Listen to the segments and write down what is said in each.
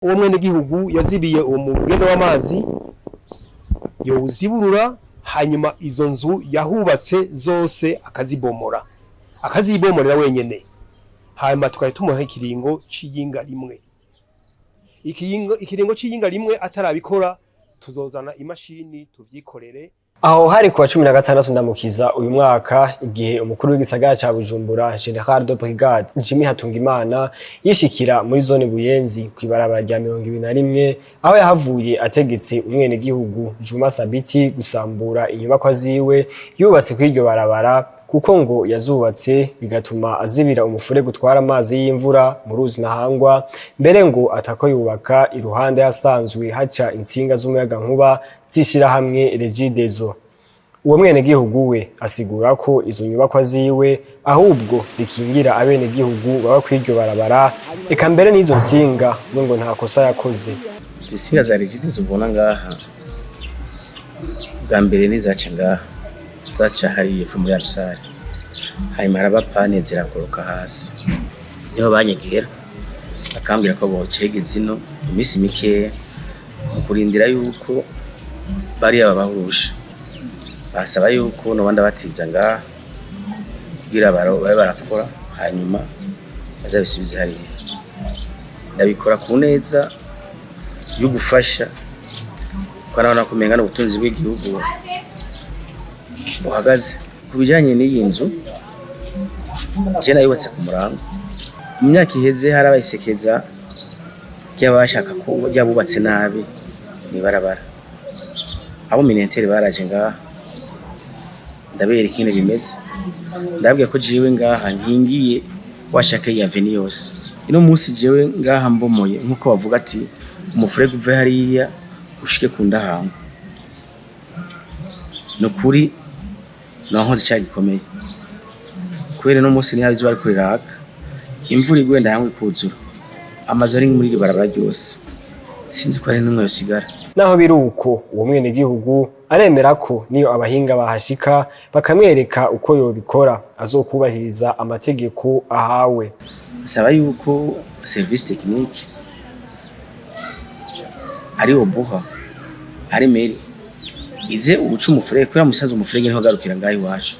uwo mwene gihugu yazibiye uwo mugende w'amazi yowuziburura hanyuma izo nzu yahubatse zose akazibomorera wenyene hanyuma tukahita tumuha ikiringo c'iyinga rimwe. Ikiringo c'iyinga rimwe atarabikora tuzozana imashini tuvyikorere. Aho hari kuwa 16 ndamukiza uyu mwaka igihe umukuru w'igisagara ca Bujumbura General de Brigade Jimmy Hatungimana yishikira muri zone Buyenzi kwibarabara rya 21 aho yahavuye ategetse umwene gihugu Juma Sabiti gusambura inyubako ziwe yubatse kw'iryo barabara kuko ngo yazubatse bigatuma azibira umufure gutwara amazi y'imvura mu ruzi Ntahangwa mbere ngo atako yubaka iruhande yasanzwe haca insinga z'umuyaga nkuba zishira hamwe Regideso. Uwo mwene gihugu we asigura ko izo nyubako ziwe ahubwo zikingira abene gihugu baba kw'iryo barabara eka mbere n'izo nsinga ngo nta kosa yakoze. Insinga za Regideso ubona ngaha bwa mbere nizaca ngaha zaca hariye fu muri Arusari hanyuma harabapane zirakoroka hasi niho banyegera akambwira ko bocege zino imisi mikeya kurindira yuko bari abahurusha basaba yuko no banda batiza ngaha kugira babe barakora hanyuma bazabisubiza hariya ndabikora ku neza yo gufasha ko nabona kumenga n'ubutunzi bw'igihugu buhagaze kubijanye n'iyi nzu je nayubatse ku Murango mu myaka iheze harabayisekeza ry'abashaka ko ryabubatse nabi ni barabara abo minentere baraje ngaha ndabera ikindi bimeze ndabwiye ko jiwe ngaha nkingiye washaka ya avenue yose ino munsi jewe ngaha mbomoye nkuko bavuga ati umufure guve hariya ushike ku Ndahangwa no kuri naho gikomeye kubera no munsi ni hazo bari kuriraka imvura igwenda Ndahangwa ikuzura amazu ari muri barabara ryose sinzi ko ari numwe yosigara. Naho biruko uwo mwene gihugu aremera ko niyo abahinga bahashika bakamwereka uko yobikora azokubahiriza amategeko ahawe. Saba yuko service technique ari obuha ari meri ize ubuca umufurege kubera musanze umufurege niho garukira ngaho iwacu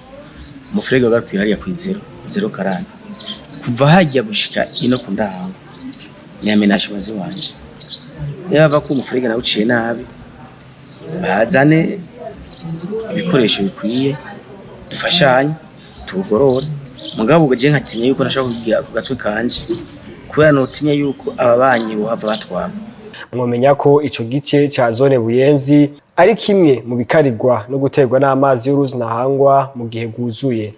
umufurege wagarukira hariya ku 0 karani kuva hajya gushika ino ku Ndahangwa nyamenashe bazi wanje yava ko umufurege nawe uciye nabi bazane ibikoresho bikwiye dufashanye tugorora mugabo ugaje nkatinya yuko nashaka kugira ku gatwe kanje kubera notinya yuko ababanyi bohava batwara. Mwomenya ko ico gice ca zone Buyenzi ari kimwe mu bikarirwa no guterwa n'amazi y'uruzi Ntahangwa mu gihe guzuye.